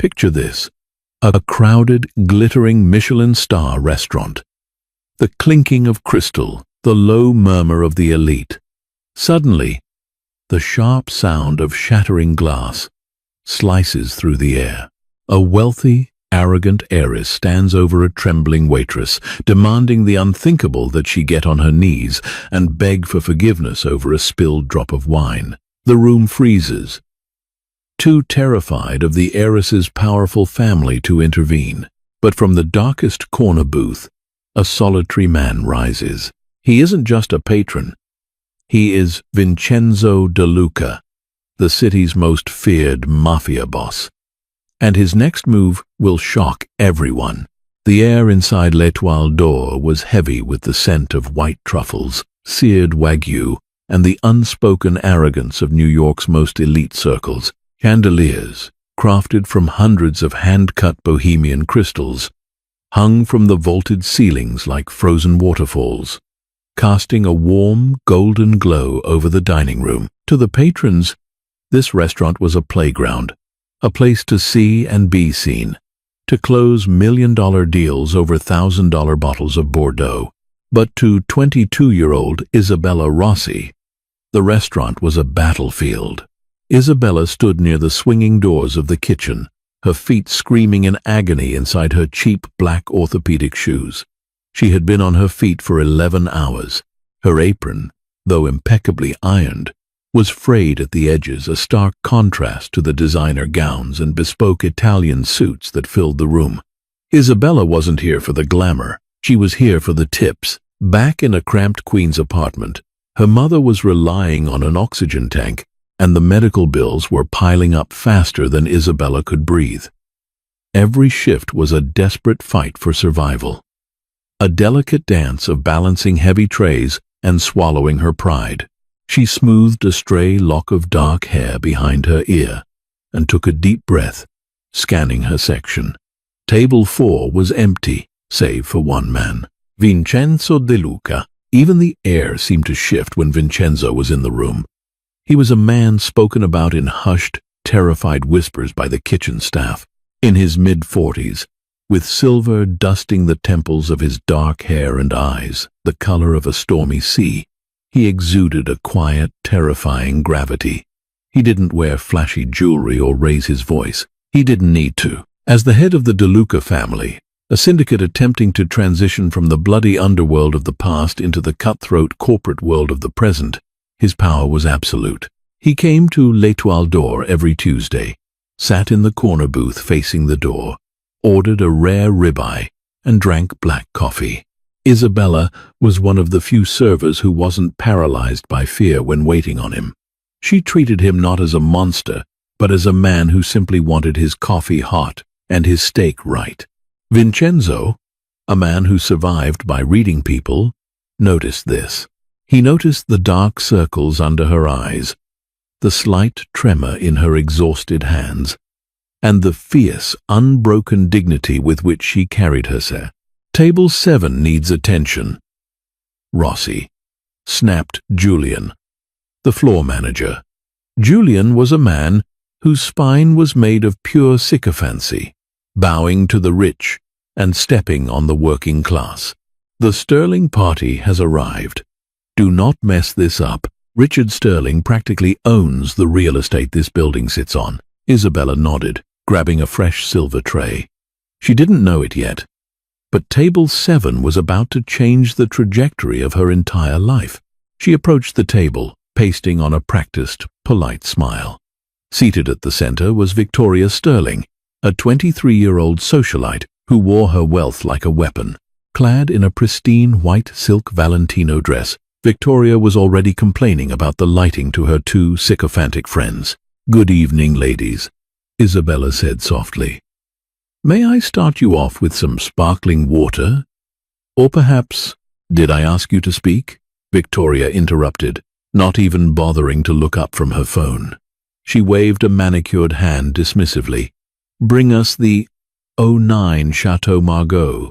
Picture this: a crowded, glittering Michelin star restaurant. The clinking of crystal, the low murmur of the elite. Suddenly, the sharp sound of shattering glass slices through the air. A wealthy, arrogant heiress stands over a trembling waitress, demanding the unthinkable that she get on her knees and beg for forgiveness over a spilled drop of wine. The room freezes, too terrified of the heiress's powerful family to intervene. But from the darkest corner booth, a solitary man rises. He isn't just a patron. He is Vincenzo De Luca, the city's most feared mafia boss. And his next move will shock everyone. The air inside L'Etoile d'Or was heavy with the scent of white truffles, seared wagyu, and the unspoken arrogance of New York's most elite circles. Chandeliers, crafted from hundreds of hand-cut bohemian crystals, hung from the vaulted ceilings like frozen waterfalls, casting a warm, golden glow over the dining room. To the patrons, this restaurant was a playground, a place to see and be seen, to close million-dollar deals over $1,000 bottles of Bordeaux. But to 22-year-old Isabella Rossi, the restaurant was a battlefield. Isabella stood near the swinging doors of the kitchen, her feet screaming in agony inside her cheap black orthopedic shoes. She had been on her feet for 11 hours. Her apron, though impeccably ironed, was frayed at the edges, a stark contrast to the designer gowns and bespoke Italian suits that filled the room. Isabella wasn't here for the glamour. She was here for the tips. Back in a cramped Queens apartment, her mother was relying on an oxygen tank, and the medical bills were piling up faster than Isabella could breathe. Every shift was a desperate fight for survival. A delicate dance of balancing heavy trays and swallowing her pride. She smoothed a stray lock of dark hair behind her ear and took a deep breath, scanning her section. Table 4 was empty, save for one man, Vincenzo De Luca. Even the air seemed to shift when Vincenzo was in the room. He was a man spoken about in hushed, terrified whispers by the kitchen staff. In his mid-40s, with silver dusting the temples of his dark hair and eyes, the color of a stormy sea, he exuded a quiet, terrifying gravity. He didn't wear flashy jewelry or raise his voice. He didn't need to. As the head of the De Luca family, a syndicate attempting to transition from the bloody underworld of the past into the cutthroat corporate world of the present, his power was absolute. He came to L'Etoile d'Or every Tuesday, sat in the corner booth facing the door, ordered a rare ribeye, and drank black coffee. Isabella was one of the few servers who wasn't paralyzed by fear when waiting on him. She treated him not as a monster, but as a man who simply wanted his coffee hot and his steak right. Vincenzo, a man who survived by reading people, noticed this. He noticed the dark circles under her eyes, the slight tremor in her exhausted hands, and the fierce, unbroken dignity with which she carried herself. Table 7 needs attention. Rossi, snapped Julian, the floor manager. Julian was a man whose spine was made of pure sycophancy, bowing to the rich and stepping on the working class. The Sterling party has arrived. Do not mess this up. Richard Sterling practically owns the real estate this building sits on. Isabella nodded, grabbing a fresh silver tray. She didn't know it yet, but Table 7 was about to change the trajectory of her entire life. She approached the table, pasting on a practiced, polite smile. Seated at the center was Victoria Sterling, a 23-year-old socialite who wore her wealth like a weapon. Clad in a pristine white silk Valentino dress, Victoria was already complaining about the lighting to her two sycophantic friends. "Good evening, ladies," Isabella said softly. "May I start you off with some sparkling water? Or perhaps, did I ask you to speak?" Victoria interrupted, not even bothering to look up from her phone. She waved a manicured hand dismissively. "Bring us the 09 Chateau Margaux,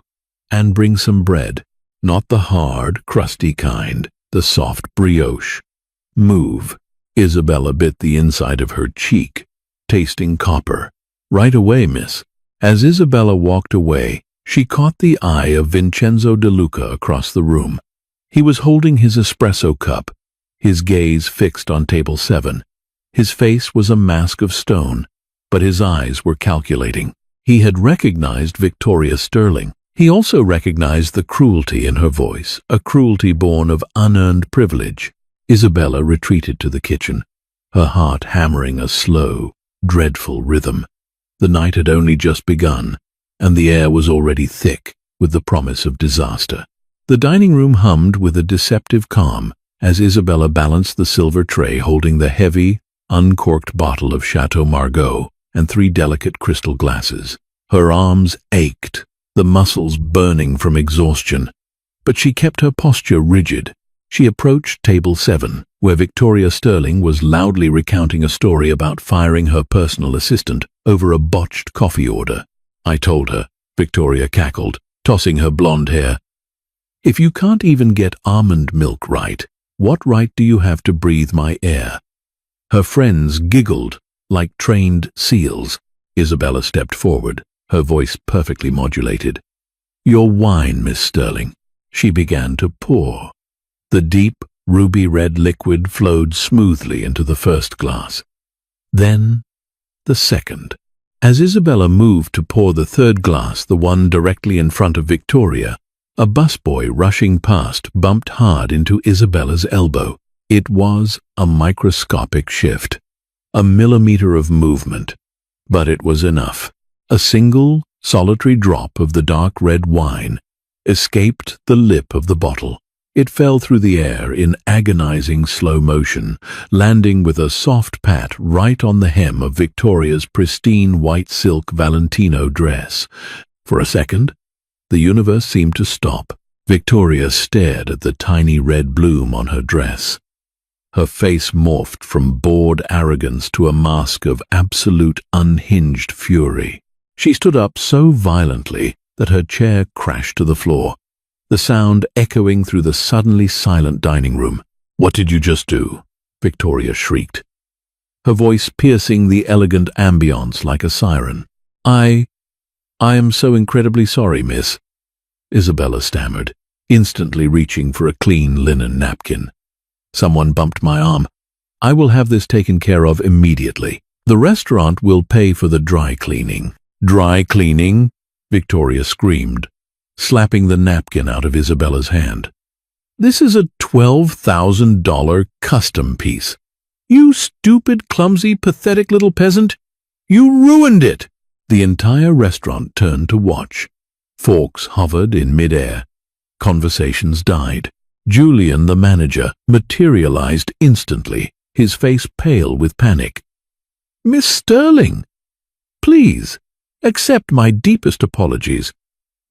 and bring some bread, not the hard, crusty kind, the soft brioche." "Move." Isabella bit the inside of her cheek, tasting copper. Right away, miss." As Isabella walked away, she caught the eye of Vincenzo De Luca across the room. He was holding his espresso cup, his gaze fixed on table 7. His face was a mask of stone, but his eyes were calculating. He had recognized Victoria Sterling. He also recognized the cruelty in her voice, a cruelty born of unearned privilege. Isabella retreated to the kitchen, her heart hammering a slow, dreadful rhythm. The night had only just begun, and the air was already thick with the promise of disaster. The dining room hummed with a deceptive calm as Isabella balanced the silver tray holding the heavy, uncorked bottle of Chateau Margaux and 3 delicate crystal glasses. Her arms ached, the muscles burning from exhaustion, but she kept her posture rigid. She approached table 7, where Victoria Sterling was loudly recounting a story about firing her personal assistant over a botched coffee order. "I told her," Victoria cackled, tossing her blonde hair. "If you can't even get almond milk right, what right do you have to breathe my air?" Her friends giggled like trained seals. Isabella stepped forward, her voice perfectly modulated. "Your wine, Miss Sterling." She began to pour. The deep, ruby-red liquid flowed smoothly into the first glass. Then the second. As Isabella moved to pour the third glass, the one directly in front of Victoria, a busboy rushing past bumped hard into Isabella's elbow. It was a microscopic shift, a millimeter of movement, but it was enough. A single, solitary drop of the dark red wine escaped the lip of the bottle. It fell through the air in agonizing slow motion, landing with a soft pat right on the hem of Victoria's pristine white silk Valentino dress. For a second, the universe seemed to stop. Victoria stared at the tiny red bloom on her dress. Her face morphed from bored arrogance to a mask of absolute unhinged fury. She stood up so violently that her chair crashed to the floor, the sound echoing through the suddenly silent dining room. "What did you just do?" Victoria shrieked, her voice piercing the elegant ambience like a siren. I am so incredibly sorry, miss," Isabella stammered, instantly reaching for a clean linen napkin. "Someone bumped my arm. I will have this taken care of immediately. The restaurant will pay for the dry cleaning." "Dry cleaning?" Victoria screamed, slapping the napkin out of Isabella's hand. "This is a $12,000 custom piece. You stupid, clumsy, pathetic little peasant. You ruined it!" The entire restaurant turned to watch. Forks hovered in midair. Conversations died. Julian, the manager, materialized instantly, his face pale with panic. "Miss Sterling, please, accept my deepest apologies.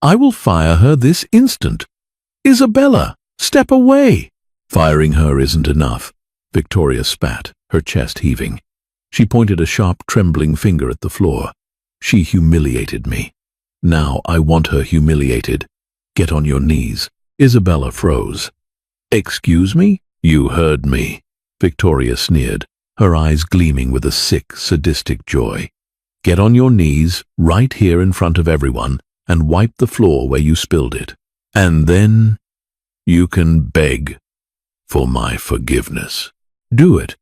I will fire her this instant. Isabella, step away." "Firing her isn't enough," Victoria spat, her chest heaving. She pointed a sharp, trembling finger at the floor. "She humiliated me. Now I want her humiliated. Get on your knees." Isabella froze. "Excuse me?" "You heard me," Victoria sneered, her eyes gleaming with a sick, sadistic joy. "Get on your knees right here in front of everyone and wipe the floor where you spilled it. And then you can beg for my forgiveness. Do it,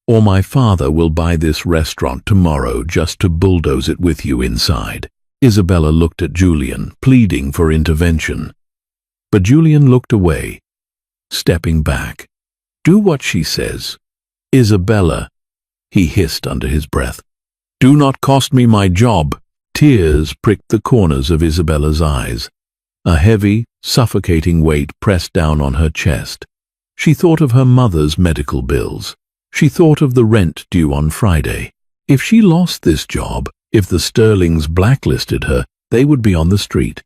or my father will buy this restaurant tomorrow just to bulldoze it with you inside." Isabella looked at Julian, pleading for intervention. But Julian looked away, stepping back. "Do what she says." "Isabella," he hissed under his breath, "do not cost me my job." Tears pricked the corners of Isabella's eyes. A heavy, suffocating weight pressed down on her chest. She thought of her mother's medical bills. She thought of the rent due on Friday. If she lost this job, if the Sterlings blacklisted her, they would be on the street.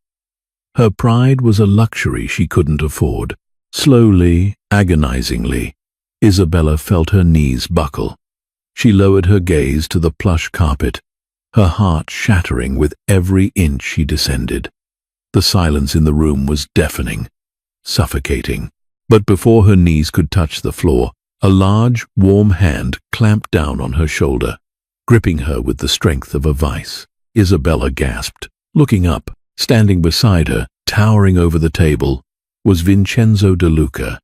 Her pride was a luxury she couldn't afford. Slowly, agonizingly, Isabella felt her knees buckle. She lowered her gaze to the plush carpet, her heart shattering with every inch she descended. The silence in the room was deafening, suffocating. But before her knees could touch the floor, a large, warm hand clamped down on her shoulder. gripping her with the strength of a vice. Isabella gasped. Looking up, standing beside her, towering over the table, was Vincenzo De Luca.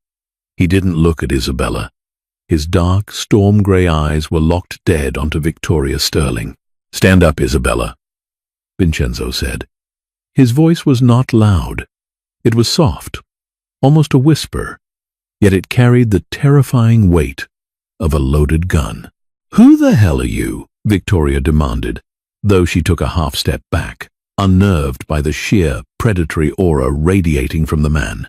He didn't look at Isabella. His dark, storm-gray eyes were locked dead onto Victoria Sterling. "Stand up, Isabella," Vincenzo said. His voice was not loud. It was soft, almost a whisper, yet it carried the terrifying weight of a loaded gun. "Who the hell are you?" Victoria demanded, though she took a half-step back, unnerved by the sheer, predatory aura radiating from the man.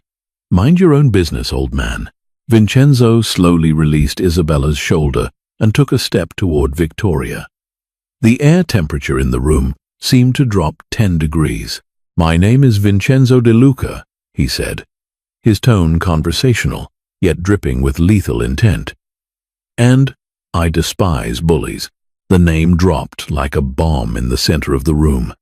"Mind your own business, old man." Vincenzo slowly released Isabella's shoulder and took a step toward Victoria. The air temperature in the room seemed to drop 10 degrees. "My name is Vincenzo De Luca," he said, his tone conversational, yet dripping with lethal intent. "And I despise bullies." The name dropped like a bomb in the center of the room.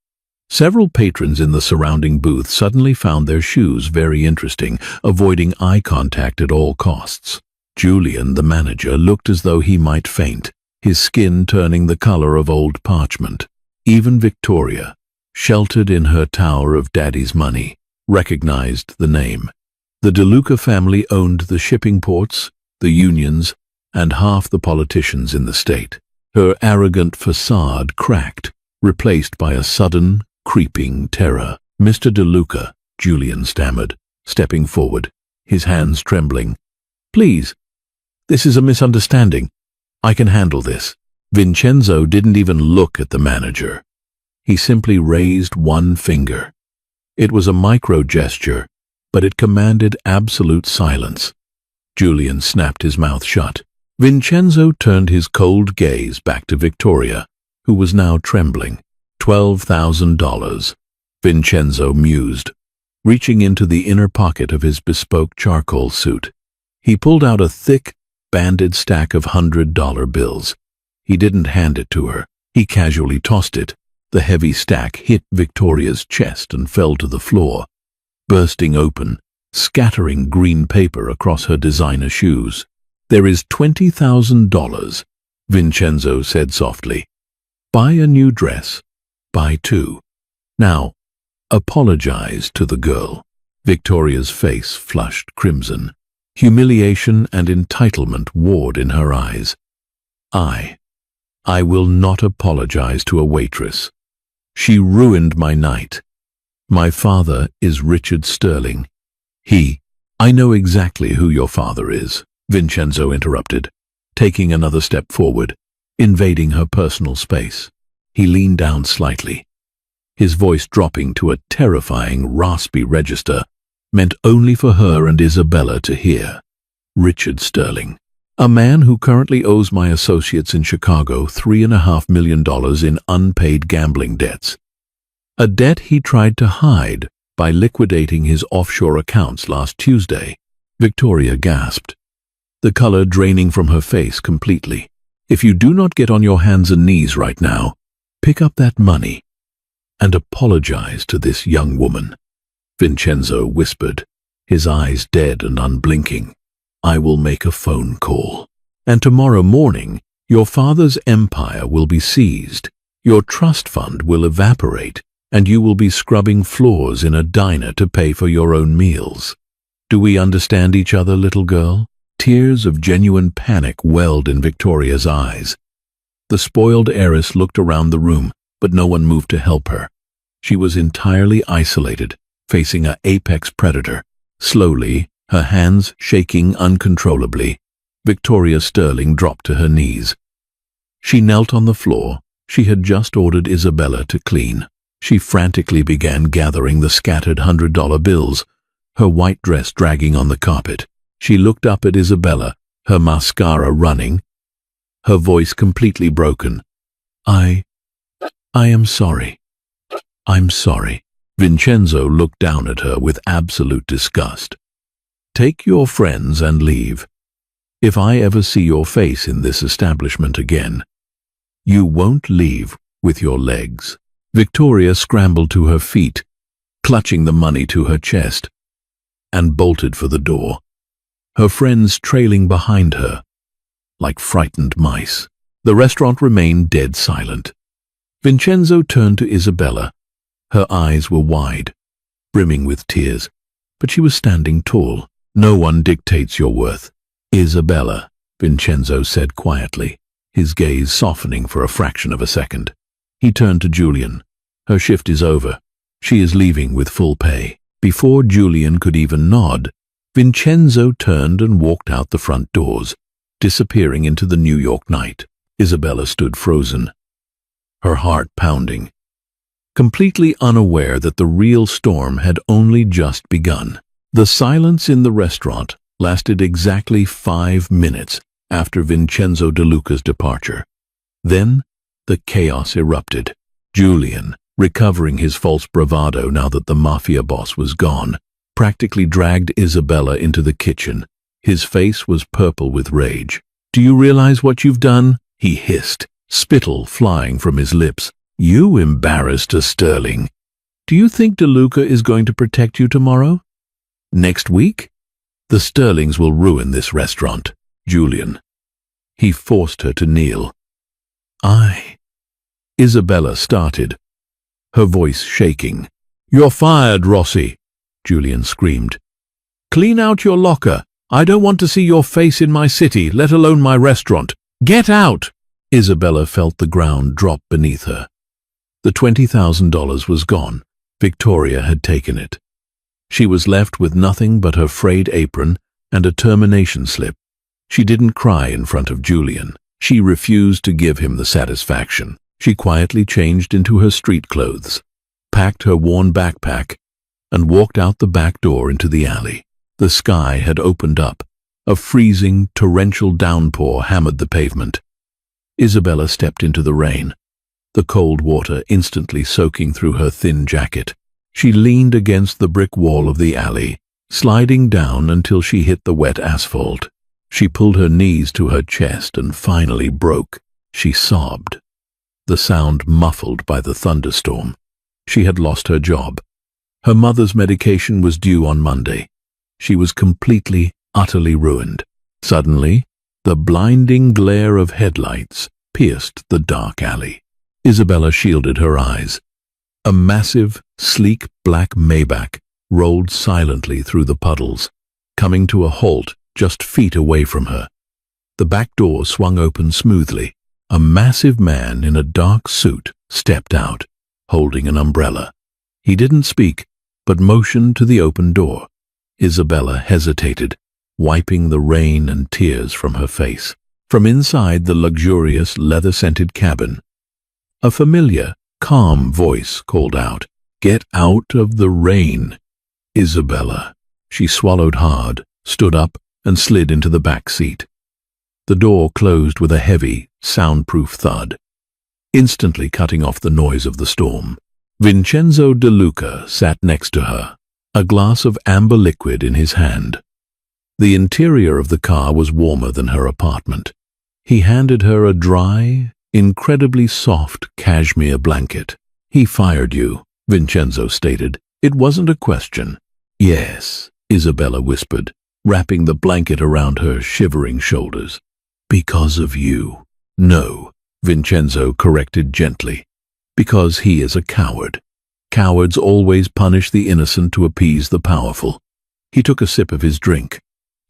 Several patrons in the surrounding booth suddenly found their shoes very interesting, avoiding eye contact at all costs. Julian, the manager, looked as though he might faint, his skin turning the color of old parchment. Even Victoria, sheltered in her tower of daddy's money, recognized the name. The De Luca family owned the shipping ports, the unions, and half the politicians in the state. Her arrogant facade cracked, replaced by a sudden, creeping terror. "Mr. De Luca," Julian stammered, stepping forward, his hands trembling. "Please, this is a misunderstanding. I can handle this." Vincenzo didn't even look at the manager. He simply raised one finger. It was a micro-gesture, but it commanded absolute silence. Julian snapped his mouth shut. Vincenzo turned his cold gaze back to Victoria, who was now trembling. $12,000, Vincenzo mused, reaching into the inner pocket of his bespoke charcoal suit. He pulled out a thick, banded stack of $100 bills. He didn't hand it to her. He casually tossed it. The heavy stack hit Victoria's chest and fell to the floor, bursting open, scattering green paper across her designer shoes. "There is $20,000, Vincenzo said softly. "Buy a new dress. Buy two. Now, apologize to the girl." Victoria's face flushed crimson. Humiliation and entitlement warred in her eyes. I will not apologize to a waitress. She ruined my night. My father is Richard Sterling. I know exactly who your father is," Vincenzo interrupted, taking another step forward, invading her personal space. He leaned down slightly, his voice dropping to a terrifying, raspy register meant only for her and Isabella to hear. "Richard Sterling, a man who currently owes my associates in Chicago $3.5 million in unpaid gambling debts. A debt he tried to hide by liquidating his offshore accounts last Tuesday." Victoria gasped, the color draining from her face completely. "If you do not get on your hands and knees right now, pick up that money and apologize to this young woman," Vincenzo whispered, his eyes dead and unblinking. "I will make a phone call. And tomorrow morning, your father's empire will be seized, your trust fund will evaporate, and you will be scrubbing floors in a diner to pay for your own meals. Do we understand each other, little girl?" Tears of genuine panic welled in Victoria's eyes. The spoiled heiress looked around the room, but no one moved to help her. She was entirely isolated, facing an apex predator. Slowly, her hands shaking uncontrollably, Victoria Sterling dropped to her knees. She knelt on the floor. She had just ordered Isabella to clean. She frantically began gathering the scattered $100 bills, her white dress dragging on the carpet. She looked up at Isabella, her mascara running, her voice completely broken. I am sorry. I'm sorry." Vincenzo looked down at her with absolute disgust. "Take your friends and leave. If I ever see your face in this establishment again, you won't leave with your legs." Victoria scrambled to her feet, clutching the money to her chest, and bolted for the door, her friends trailing behind her like frightened mice. The restaurant remained dead silent. Vincenzo turned to Isabella. Her eyes were wide, brimming with tears, but she was standing tall. "No one dictates your worth, Isabella," Vincenzo said quietly, his gaze softening for a fraction of a second. He turned to Julian. "Her shift is over. She is leaving with full pay." Before Julian could even nod, Vincenzo turned and walked out the front doors, disappearing into the New York night. Isabella stood frozen, her heart pounding, completely unaware that the real storm had only just begun. The silence in the restaurant lasted exactly 5 minutes after Vincenzo De Luca's departure. Then the chaos erupted. Julian, recovering his false bravado now that the mafia boss was gone, practically dragged Isabella into the kitchen. His face was purple with rage. "Do you realize what you've done?" he hissed, spittle flying from his lips. "You embarrassed a Sterling. Do you think De Luca is going to protect you tomorrow? Next week? The Sterlings will ruin this restaurant, Julian." He forced her to kneel. Isabella started, her voice shaking. "You're fired, Rossi," Julian screamed. "Clean out your locker. I don't want to see your face in my city, let alone my restaurant. Get out!" Isabella felt the ground drop beneath her. The $20,000 was gone. Victoria had taken it. She was left with nothing but her frayed apron and a termination slip. She didn't cry in front of Julian. She refused to give him the satisfaction. She quietly changed into her street clothes, packed her worn backpack, and walked out the back door into the alley. The sky had opened up. A freezing, torrential downpour hammered the pavement. Isabella stepped into the rain, the cold water instantly soaking through her thin jacket. She leaned against the brick wall of the alley, sliding down until she hit the wet asphalt. She pulled her knees to her chest and finally broke. She sobbed, the sound muffled by the thunderstorm. She had lost her job. Her mother's medication was due on Monday. She was completely, utterly ruined. Suddenly, the blinding glare of headlights pierced the dark alley. Isabella shielded her eyes. A massive, sleek black Maybach rolled silently through the puddles, coming to a halt just feet away from her. The back door swung open smoothly. A massive man in a dark suit stepped out, holding an umbrella. He didn't speak, but motioned to the open door. Isabella hesitated, wiping the rain and tears from her face. From inside the luxurious, leather-scented cabin, a familiar, calm voice called out, "Get out of the rain, Isabella." She swallowed hard, stood up, and slid into the back seat. The door closed with a heavy, soundproof thud, instantly cutting off the noise of the storm. Vincenzo De Luca sat next to her, a glass of amber liquid in his hand. The interior of the car was warmer than her apartment. He handed her a dry, incredibly soft cashmere blanket. "He fired you," Vincenzo stated. "It wasn't a question." "Yes," Isabella whispered, wrapping the blanket around her shivering shoulders. "Because of you." "No," Vincenzo corrected gently. "Because he is a coward. Cowards always punish the innocent to appease the powerful." He took a sip of his drink.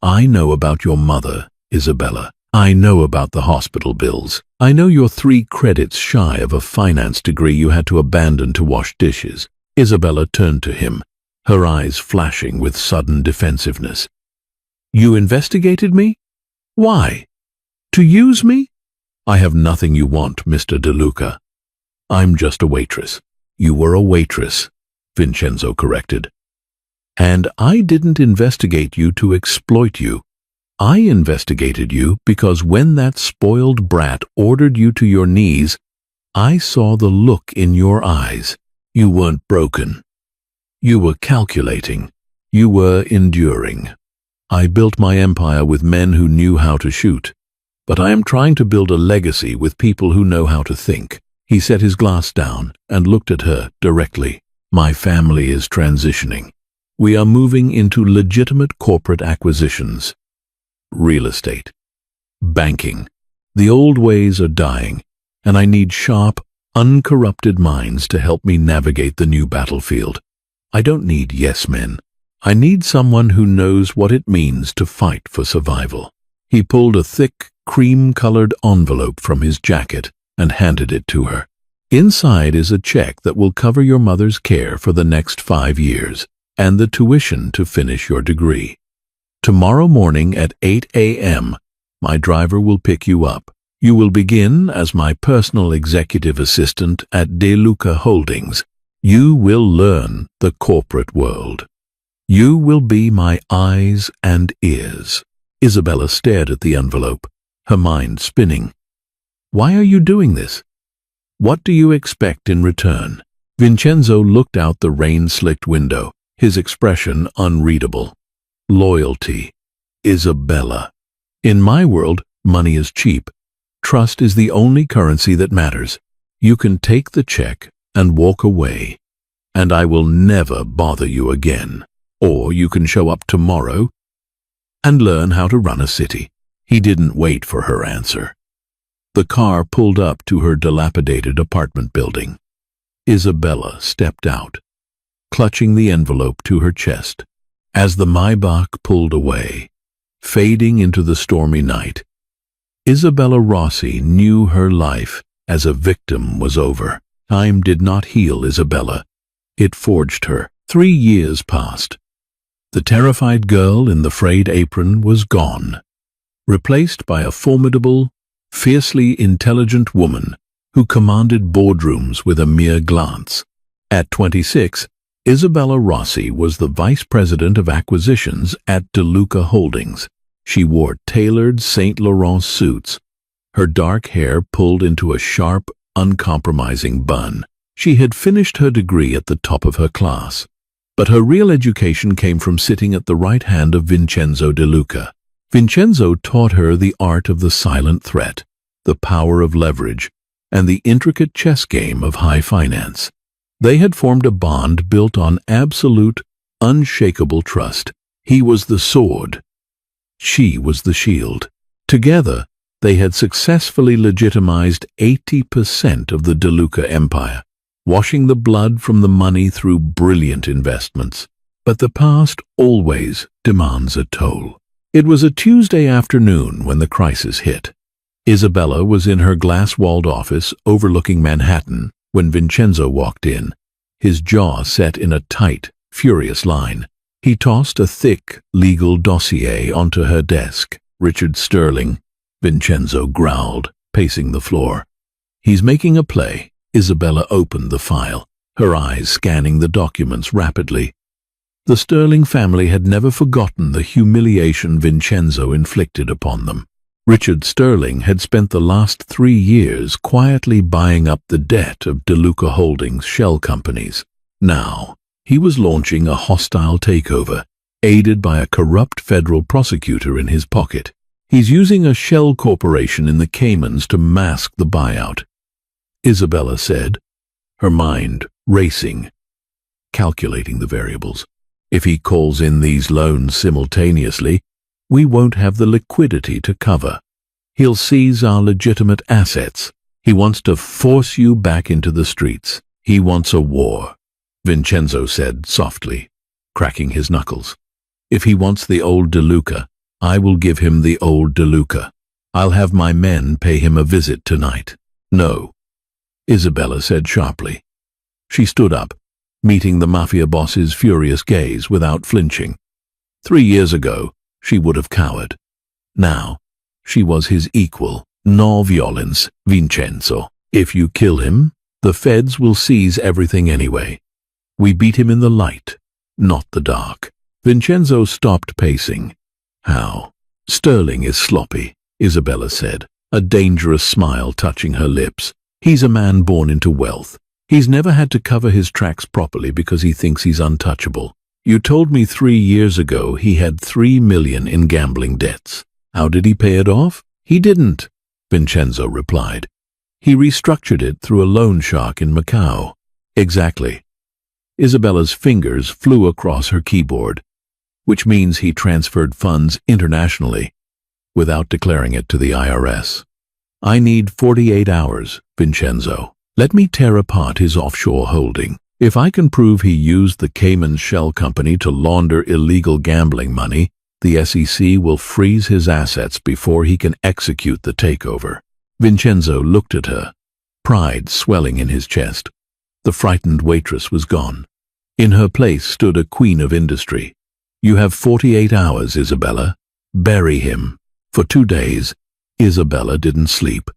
"I know about your mother, Isabella. I know about the hospital bills. I know you're 3 credits shy of a finance degree you had to abandon to wash dishes." Isabella turned to him, her eyes flashing with sudden defensiveness. "You investigated me? Why? To use me?" "I have nothing you want, Mr. De Luca. I'm just a waitress." "You were a waitress," Vincenzo corrected. "And I didn't investigate you to exploit you. I investigated you because when that spoiled brat ordered you to your knees, I saw the look in your eyes. You weren't broken. You were calculating. You were enduring. I built my empire with men who knew how to shoot, but I am trying to build a legacy with people who know how to think." He set his glass down and looked at her directly. "My family is transitioning. We are moving into legitimate corporate acquisitions. Real estate, banking, The old ways are dying, and I need sharp, uncorrupted minds to help me navigate the new battlefield. I don't need yes men. I need someone who knows what it means to fight for survival." He pulled a thick, cream-colored envelope from his jacket and handed it to her. "Inside is a check that will cover your mother's care for the next 5 years and the tuition to finish your degree. Tomorrow morning at 8 a.m., my driver will pick you up. You will begin as my personal executive assistant at DeLuca Holdings. You will learn the corporate world. You will be my eyes and ears." Isabella stared at the envelope, her mind spinning. "Why are you doing this? What do you expect in return?" Vincenzo looked out the rain-slicked window, his expression unreadable. "Loyalty. Isabella. In my world, money is cheap. Trust is the only currency that matters. You can take the check and walk away, and I will never bother you again. Or you can show up tomorrow and learn how to run a city." He didn't wait for her answer. The car pulled up to her dilapidated apartment building. Isabella stepped out, clutching the envelope to her chest. As the Maybach pulled away, fading into the stormy night, Isabella Rossi knew her life as a victim was over. Time did not heal Isabella. It forged her. 3 years passed. The terrified girl in the frayed apron was gone, replaced by a formidable, fiercely intelligent woman who commanded boardrooms with a mere glance. At 26, Isabella Rossi was the vice president of acquisitions at DeLuca Holdings. She wore tailored Saint Laurent suits, her dark hair pulled into a sharp, uncompromising bun. She had finished her degree at the top of her class, but her real education came from sitting at the right hand of Vincenzo DeLuca. Vincenzo taught her the art of the silent threat, the power of leverage, and the intricate chess game of high finance. They had formed a bond built on absolute, unshakable trust. He was the sword. She was the shield. Together, they had successfully legitimized 80% of the DeLuca empire, washing the blood from the money through brilliant investments. But the past always demands a toll. It was a Tuesday afternoon when the crisis hit. Isabella was in her glass-walled office overlooking Manhattan when Vincenzo walked in, his jaw set in a tight, furious line. He tossed a thick, legal dossier onto her desk. "Richard Sterling," Vincenzo growled, pacing the floor. "He's making a play." Isabella opened the file, her eyes scanning the documents rapidly. The Sterling family had never forgotten the humiliation Vincenzo inflicted upon them. Richard Sterling had spent the last 3 years quietly buying up the debt of DeLuca Holdings shell companies. Now, he was launching a hostile takeover, aided by a corrupt federal prosecutor in his pocket. He's using a shell corporation in the Caymans to mask the buyout, Isabella said, her mind racing, calculating the variables. If he calls in these loans simultaneously, we won't have the liquidity to cover. He'll seize our legitimate assets. He wants to force you back into the streets. He wants a war, Vincenzo said softly, cracking his knuckles. If he wants the old DeLuca, I will give him the old DeLuca. I'll have my men pay him a visit tonight. No, Isabella said sharply. She stood up, meeting the mafia boss's furious gaze without flinching. 3 years ago, she would have cowered. Now, she was his equal. No violence, Vincenzo. If you kill him, the feds will seize everything anyway. We beat him in the light, not the dark. Vincenzo stopped pacing. How? Sterling is sloppy, Isabella said, a dangerous smile touching her lips. He's a man born into wealth. He's never had to cover his tracks properly because he thinks he's untouchable. You told me 3 years ago he had $3 million in gambling debts. How did he pay it off? He didn't, Vincenzo replied. He restructured it through a loan shark in Macau. Exactly. Isabella's fingers flew across her keyboard, which means he transferred funds internationally without declaring it to the IRS. I need 48 hours, Vincenzo. Let me tear apart his offshore holding. If I can prove he used the Cayman Shell Company to launder illegal gambling money, the SEC will freeze his assets before he can execute the takeover. Vincenzo looked at her, pride swelling in his chest. The frightened waitress was gone. In her place stood a queen of industry. You have 48 hours, Isabella. Bury him. For 2 days, Isabella didn't sleep.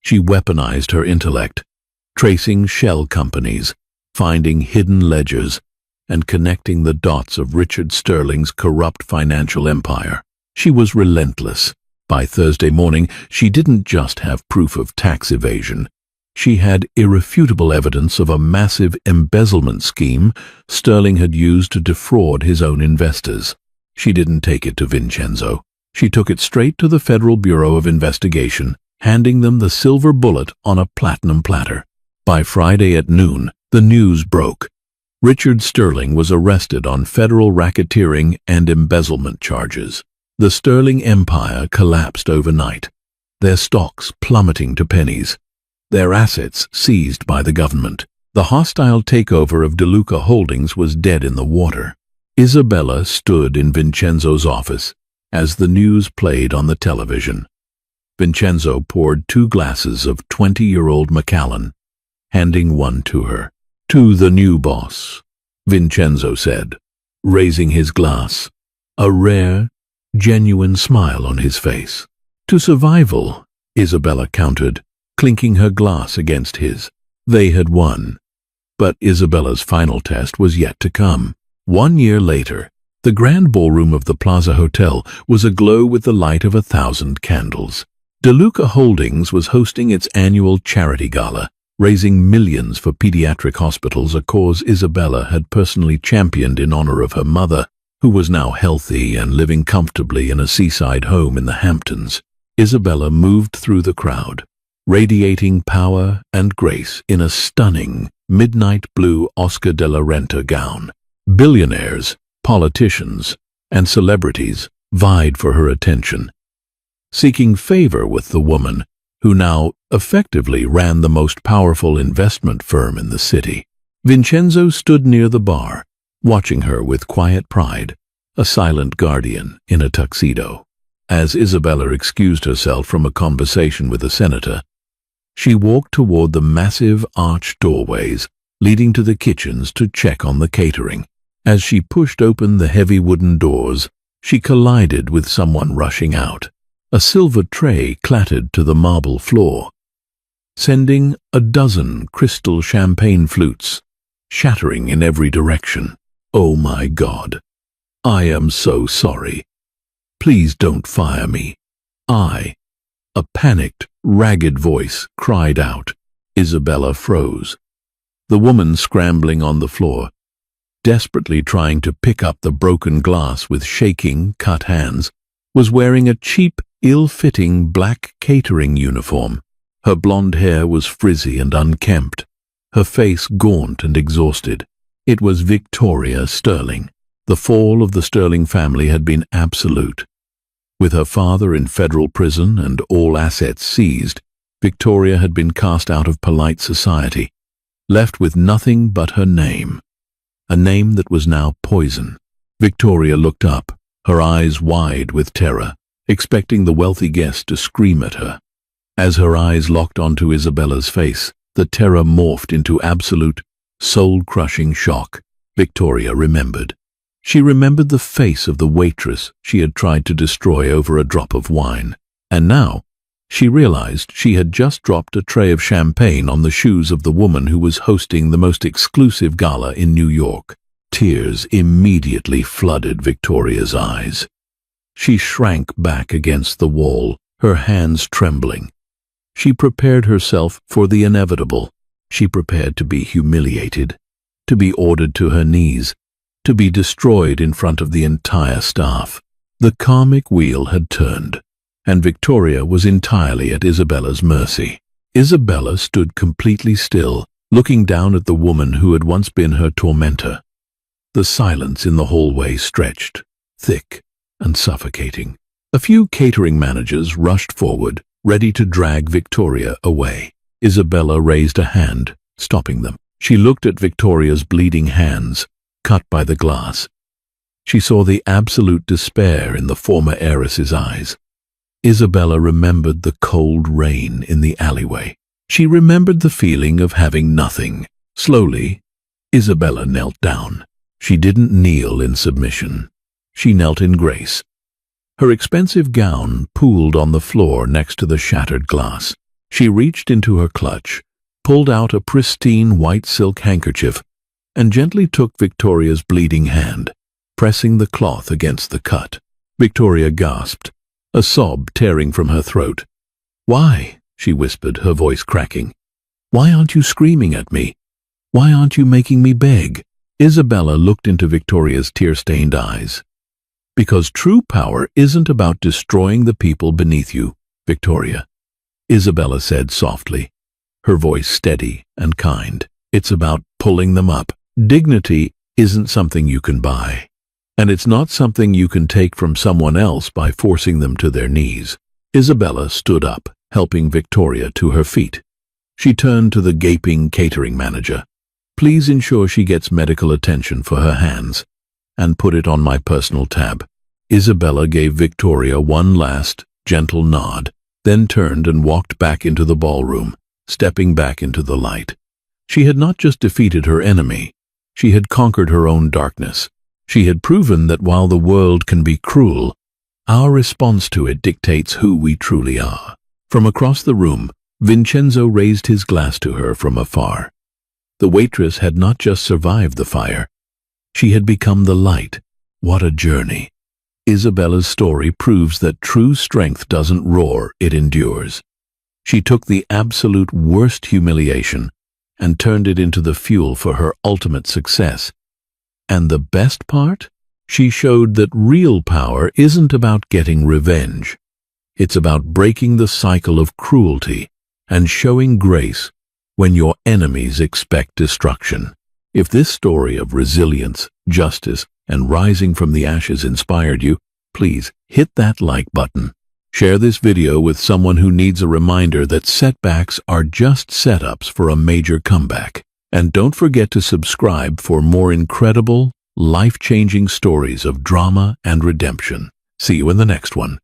She weaponized her intellect, tracing shell companies, finding hidden ledgers, and connecting the dots of Richard Sterling's corrupt financial empire. She was relentless. By Thursday morning, she didn't just have proof of tax evasion. She had irrefutable evidence of a massive embezzlement scheme Sterling had used to defraud his own investors. She didn't take it to Vincenzo. She took it straight to the Federal Bureau of Investigation, handing them the silver bullet on a platinum platter. By Friday at noon, the news broke. Richard Sterling was arrested on federal racketeering and embezzlement charges. The Sterling empire collapsed overnight, their stocks plummeting to pennies, their assets seized by the government. The hostile takeover of DeLuca Holdings was dead in the water. Isabella stood in Vincenzo's office as the news played on the television. Vincenzo poured 2 glasses of 20-year-old Macallan, handing one to her. To the new boss, Vincenzo said, raising his glass, a rare, genuine smile on his face. To survival, Isabella countered, clinking her glass against his. They had won. But Isabella's final test was yet to come. 1 year later, the grand ballroom of the Plaza Hotel was aglow with the light of 1,000 candles. DeLuca Holdings was hosting its annual charity gala, raising millions for pediatric hospitals, a cause Isabella had personally championed in honor of her mother, who was now healthy and living comfortably in a seaside home in the Hamptons. Isabella moved through the crowd, radiating power and grace in a stunning midnight blue Oscar de la Renta gown. Billionaires, politicians, and celebrities vied for her attention, seeking favor with the woman who now effectively ran the most powerful investment firm in the city. Vincenzo stood near the bar, watching her with quiet pride, a silent guardian in a tuxedo. As Isabella excused herself from a conversation with the senator, she walked toward the massive arched doorways leading to the kitchens to check on the catering. As she pushed open the heavy wooden doors, she collided with someone rushing out. A silver tray clattered to the marble floor, sending a dozen crystal champagne flutes shattering in every direction. Oh my God, I am so sorry. Please don't fire me. A panicked, ragged voice cried out. Isabella froze. The woman scrambling on the floor, desperately trying to pick up the broken glass with shaking, cut hands, was wearing a cheap, ill-fitting black catering uniform. Her blonde hair was frizzy and unkempt, her face gaunt and exhausted. It was Victoria Sterling. The fall of the Sterling family had been absolute. With her father in federal prison and all assets seized, Victoria had been cast out of polite society, left with nothing but her name, a name that was now poison. Victoria looked up, her eyes wide with terror, expecting the wealthy guest to scream at her. As her eyes locked onto Isabella's face, the terror morphed into absolute, soul-crushing shock. Victoria remembered. She remembered the face of the waitress she had tried to destroy over a drop of wine. And now, she realized she had just dropped a tray of champagne on the shoes of the woman who was hosting the most exclusive gala in New York. Tears immediately flooded Victoria's eyes. She shrank back against the wall, her hands trembling. She prepared herself for the inevitable. She prepared to be humiliated, to be ordered to her knees, to be destroyed in front of the entire staff. The karmic wheel had turned, and Victoria was entirely at Isabella's mercy. Isabella stood completely still, looking down at the woman who had once been her tormentor. The silence in the hallway stretched, thick and suffocating. A few catering managers rushed forward, ready to drag Victoria away. Isabella raised a hand, stopping them. She looked at Victoria's bleeding hands, cut by the glass. She saw the absolute despair in the former heiress's eyes. Isabella remembered the cold rain in the alleyway. She remembered the feeling of having nothing. Slowly, Isabella knelt down. She didn't kneel in submission. She knelt in grace. Her expensive gown pooled on the floor next to the shattered glass. She reached into her clutch, pulled out a pristine white silk handkerchief, and gently took Victoria's bleeding hand, pressing the cloth against the cut. Victoria gasped, a sob tearing from her throat. "Why?" she whispered, her voice cracking. "Why aren't you screaming at me? Why aren't you making me beg?" Isabella looked into Victoria's tear-stained eyes. "Because true power isn't about destroying the people beneath you, Victoria," Isabella said softly, her voice steady and kind. "It's about pulling them up. Dignity isn't something you can buy, and it's not something you can take from someone else by forcing them to their knees." Isabella stood up, helping Victoria to her feet. She turned to the gaping catering manager. "Please ensure she gets medical attention for her hands, and put it on my personal tab." Isabella gave Victoria one last, gentle nod, then turned and walked back into the ballroom, stepping back into the light. She had not just defeated her enemy, she had conquered her own darkness. She had proven that while the world can be cruel, our response to it dictates who we truly are. From across the room, Vincenzo raised his glass to her from afar. The waitress had not just survived the fire, she had become the light. What a journey! Isabella's story proves that true strength doesn't roar, it endures. She took the absolute worst humiliation and turned it into the fuel for her ultimate success. And the best part? She showed that real power isn't about getting revenge. It's about breaking the cycle of cruelty and showing grace when your enemies expect destruction. If this story of resilience, justice, and rising from the ashes inspired you, please hit that like button. Share this video with someone who needs a reminder that setbacks are just setups for a major comeback. And don't forget to subscribe for more incredible, life-changing stories of drama and redemption. See you in the next one.